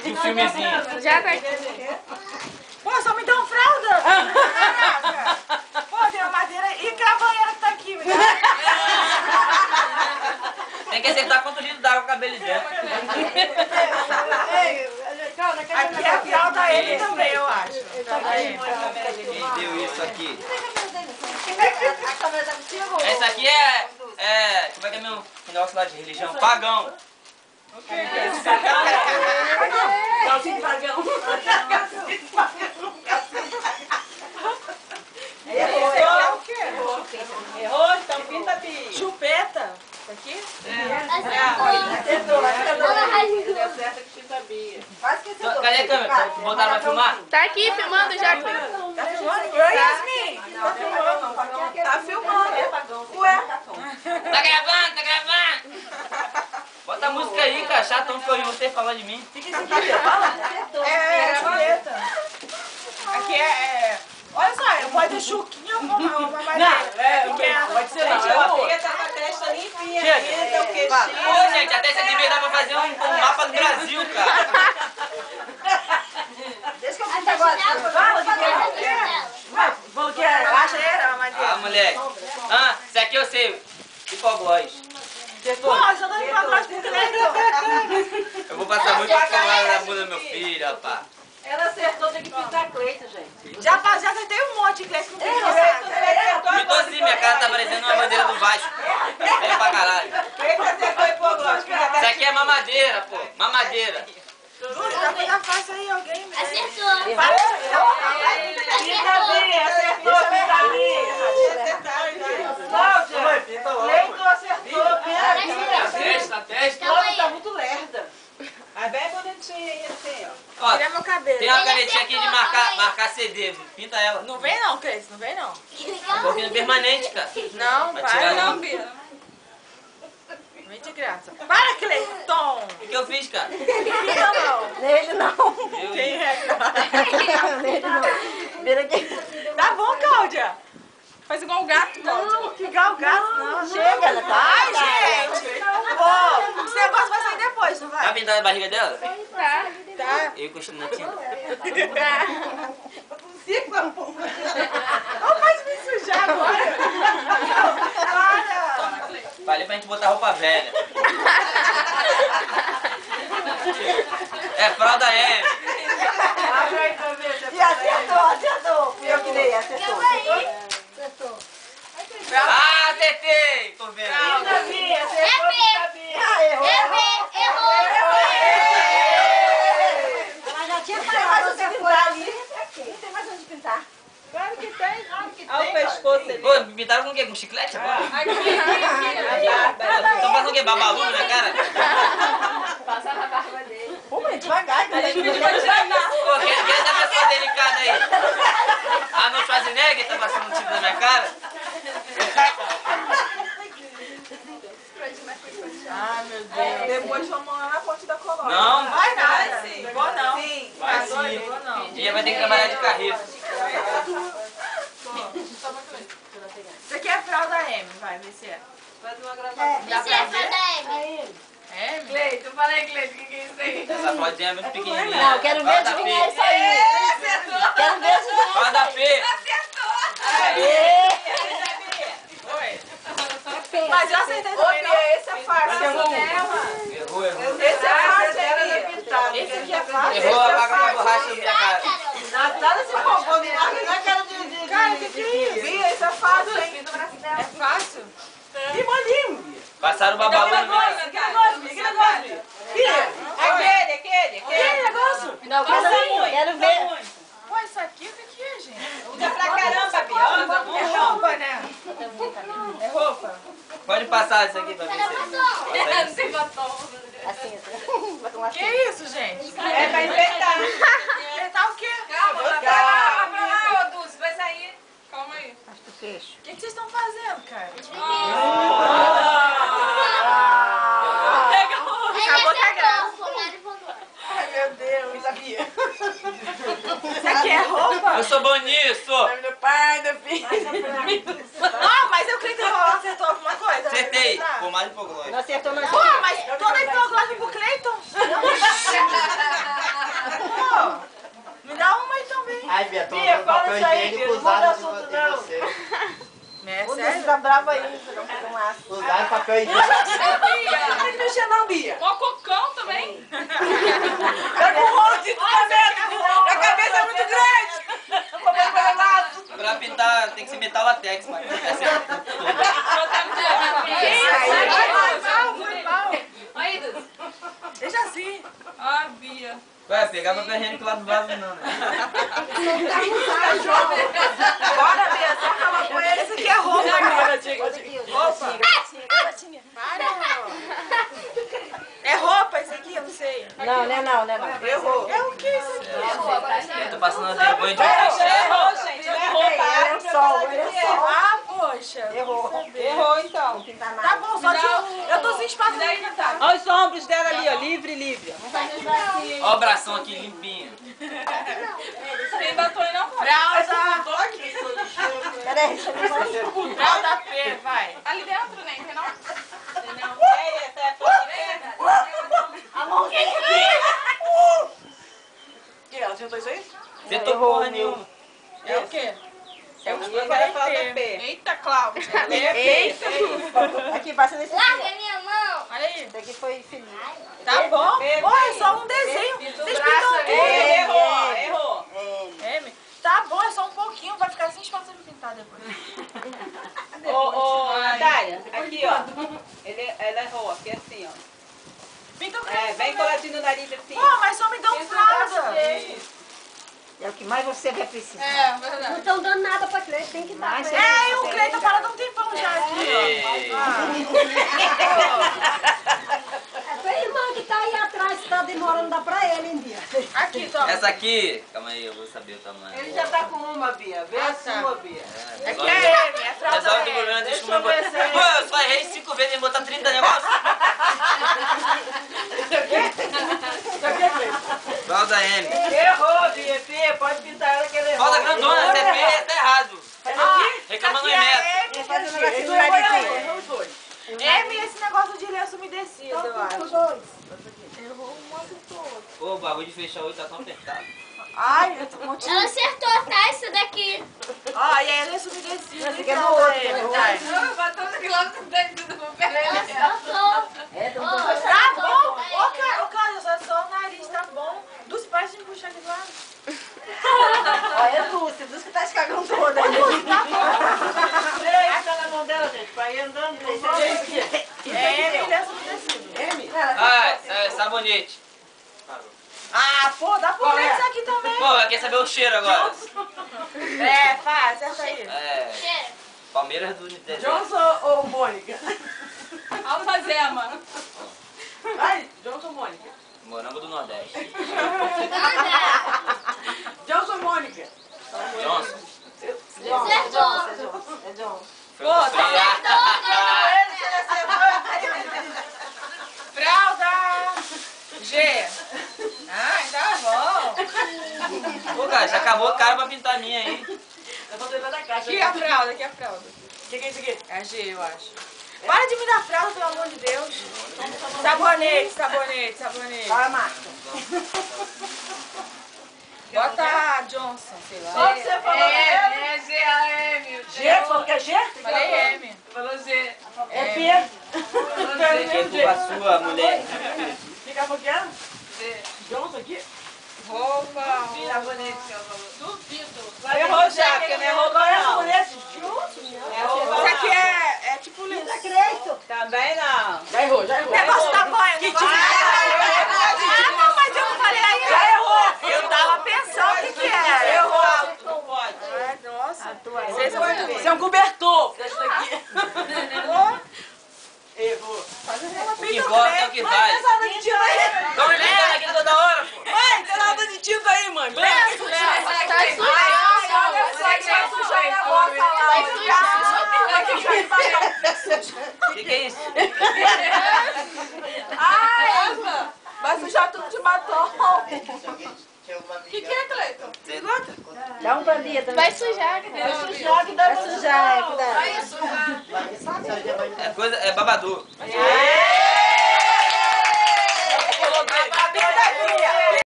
de um filmezinho. Já tá aqui. Pô, só me dão fralda. Caraca. Pô, tem uma madeira e que a banheira que tá aqui. Me dá. Tem que acertar quanto litro d'água o cabelo dentro. Aqui é a fralda ele também, eu acho. Quem deu isso aqui? A câmera tá contigo? Essa aqui como é que é meu negócio lá de religião? Pagão. Calcinha de pagão. Errou, então pinta bi. Chupeta. Isso aqui? Acertou. Quase que acertou. Cadê a câmera? Botaram pra filmar? Tá aqui filmando já. Tá filmando? Oi, Yasmin. Tá filmando. Ué. Tá gravando, tá gravando! Bota a música aí, cara. Chatão que eu ouvi você falar de mim. Fica esse aqui, fala. É, chupeta. Aqui é... Olha só, pode ter chuquinha ou uma madeira. Pode ser não. Eu tá com a testa limpinha ainda, o queixinho. Pô, gente, até esse vídeo dá pra fazer um mapa do Brasil, cara. Deixa que eu pinto agora. Falou que é madeira, uma madeira. Ah, moleque. Ah, isso aqui eu sei. Hipoglós. Pô, só dando pra trás pro Cleiton. Eu vou passar muito hipoglós na bunda do meu filho, rapaz. Ela acertou, tem que pintar Cleiton, gente. Já acertei um monte de Cleiton. Pintou sim, minha cara tá parecendo uma bandeira do Vasco. É pra caralho. Isso aqui é mamadeira, pô. Mamadeira. Lúcia, dá pra dar fácil aí, alguém. Acertou. Pinta bem, acertou, pinta bem. Cláudia, Cleiton acertou, pinta bem. A testa. Tá muito lerda. Mas bem bonitinha aí, assim, ó. Ó, Tira meu cabelo. tem uma canetinha aqui de marcar CD. Pinta ela. Não vem não, Cleiton, não vem não. Um pouquinho permanente, cara. Não, Vai para tirar não, não. Bia. Vem de graça. Para, Cleiton. O que eu fiz, cara? Pinta não. Nele não. Quem é, cara? Nele não. Vira aqui. Tá bom, Cláudia. Faz igual o gato, Não, que igual o gato, não. Chega, ela tá. Ai, gente. Pô, esse negócio vai sair depois, não Tá vai? pintando a barriga dela? Tá. Tá. Eu encostando na tinta. Não pode me sujar agora. Para. Falei pra gente botar roupa velha. É fralda M. Abre aí pra ver. E acertou. Fui eu que dei, acertou. Ah, acertei! Tô vendo. Pinta Bia, acertou, pinta Bia. Ah, errou. Errou. Ela já tinha falado onde pintar ali. Não tem mais onde pintar. Claro que tem. Olha o pescoço ali. Pô, me pintaram com o quê? Com chiclete agora? Aqui. Estão passando o quê? Babalu na minha cara? Passa na barba dele. Pô, mas devagar. Pô, quem é essa pessoa delicada aí? Arnold Schwarzenegger tá passando um tiro na minha cara? Ai, meu Deus. Depois vamos lá na ponte da colônia. Não. Vai nada. sim. Vou não. Sim. Vai Agora sim. eu vou não. Um dia vai ter que trabalhar de carreira. Isso aqui é fralda M, vai, vê se é. Faz uma gravação. Dá pra ver? M. M? Cleiton, falei, Cleiton, o que é isso aí? Essa flodinha é muito pequenininha. Não, quero ver adivinhar isso aí. Quero ver adivinhar. Roda P. Oi. Mas eu acertei também, não? Esse é fácil. Errou. Esse é fácil, esse aqui é fácil. Errou, apaga uma borracha na minha cara. Nada se empolgou, me larga na cara de... Cara, que é isso? Bia, isso é fácil, hein? É fácil? Que bolinho. Passaram o babalu no meio. Que negócio, Bia? Aquele. Que negócio? Não, quero ver. Pô, isso aqui, o que é, gente? Usa pra caramba, Bia. É roupa, né? É roupa? Pode passar isso aqui pra ver se... Sem batom. Assim, vai tomar Que isso, gente? É pra enfeitar. Apertar o quê? Calma, vai pra lá, ô Dulce, vai sair. Calma aí. Acho que fecho. O que vocês estão fazendo, cara? Acabou com a graça. Ai, meu Deus. Sabia. Isso aqui é roupa? Eu sou bom nisso! Do pai, do filho. Ah, mas eu creio que eu acertou alguma coisa. Acertei! Tá. Com mais hipoglós. Não acertou mais. Pô, mas toda hipoglose pro Cleiton. papel higiênico usado de você. O Dulce tá bravo aí, não fazer um laço. Usar papel higiênico. Não tem que mexer não, Bia. Mococão também. Tá com rolo de cabeça. A cabeça é muito grande. Como é que vai laço? Pra pintar tem que ser metal latex, mas Foi mal. Aí, Dulce. Deixa assim. Ó, Bia. Ué, pegar papel higiênico lá do vaso não, né? Bora, Bia, só falar com ele. Esse aqui é roupa, roupa. É roupa esse aqui? Eu não sei. Não, não. Errou. É o que isso aqui? Eu tô passando vergonha de Errou, gente. Não é roupa. É sol. Ah, poxa. Errou, então. Tá bom, só tira. Eu tô sem espaço pra pintar. Olha os ombros dela ali, ó. Livre. Ó o bração aqui limpinho. Tem batom aí não? Fralda. Peraí, deixa eu ver. Fralda P, vai. Ali dentro, né? Tem não? Essa é a foto. A mãozinha. Que? Ela acertou isso aí? Tentou porra nenhuma. É o quê? É o E agora a fralda P. Eita, Cláudia. Eita. Aqui, passa nesse aqui. Larga minha mão. Olha aí. Esse aqui foi Felipe. Tá bom. Olha, é só um desenho. Vocês pintam tudo. Errou. M. Tá bom, é só um pouquinho. Vai ficar sem espaço pra pintar depois. Ô, Natália, aqui, ó. Ela errou, aqui assim, ó. Pinta o É, bem coladinho no nariz assim. Pô, mas só me dá um fralda. É o que mais você vai precisar. É, verdade. Não estão dando nada pra Cleiton, tem que dar. Pra ele. É, e o Cleiton falando um tempão já aqui, Ei. É tua irmã que tá aí atrás, que tá demorando, dá pra ele, hein, Bia? ó. Aqui, toma. Essa aqui, calma aí, eu vou saber o tamanho. Ele já tá com uma, Bia. Vê a sua, Bia. Aqui é M, é fralda Resolve o M. problema, deixa Deixa eu ver se é Pô, eu só errei 5 vezes e botar 30 negócios. Fralda M. Errou, Bia. Bia, pode pintar ela que ela errou. Fralda grandona, CP tá errado. Aqui, Reclamando aqui em metro. é M, Faz um aqui. negocinho no Errou narizinho. os dois. M e esse negócio de lenço umedecido, eu acho. Dois. Pô, o bagulho de fechar o olho tá tão apertado. Ai, eu tô continua. Ela acertou, tá? Isso daqui. Ó, e aí lenço umedecido. Esse aqui é do outro, M, né? vai. Não, bateu aqui logo dentro do pé. É, do Tá bom? Ô, Cláudia, só o nariz, tá bom? Dos pais de me puxar de lado. Olha, é Dulce que tá se cagando toda aí. Ei, tá na mão dela, gente. Vai andando. É M e lenço umedecido. Ah, sabonete. Ah, pô, dá pro Cleiton isso aqui também. Pô, quer saber o cheiro agora? É, faz, acerta aí. É. Palmeiras do deserto. Johnson ou Mônica? Alfazema. Vai, Johnson ou Mônica? Morango do Nordeste. Johnson ou Mônica? Johnson. É John. Pô, fralda. G. Ai, tá bom. Pô, cara, já acabou o cara pra pintar a minha aí. Eu tô dentro da caixa. Aqui é a fralda, aqui é a fralda. O que é isso aqui? É a G, eu acho. Para de me dar fralda, pelo amor de Deus. Sabonete. Qual a marca? Bota a Johnson, sei lá. Qual que você falou? É G-A-M. G? Falou que é G? Falei M. Falou G. É P. Você quer culpa sua, mulher? Fica bloqueando? Johnson aqui? Roupa. Sabonete que ela falou. Duvido. Errou já, porque não errou Qual é a não. sabonete? Isso aqui é tipo lenço. Creito. Também não. Já errou. Negócio da banha. Ah, não, mas eu não falei ainda. Já errou. Eu tava pensando o que era. Errou. Não pode. Ai, nossa. Vocês são muito Você é um cobertor. Isso aqui. Errou. O que importa é o que vai. Essa água de tinta aí. Tão me ligando aqui toda hora, pô. Mãe, tem água de tinta aí, mãe. Tá sujo. Olha só que vai sujar minha boca O que é isso? Ai, vai sujar tudo de batom. O que é, Cleiton? Você gosta? Dá um pra Bia também. Vai sujar, que Deus. Vai sujar, cuidado. Vai sujar. É coisa, é babador. É.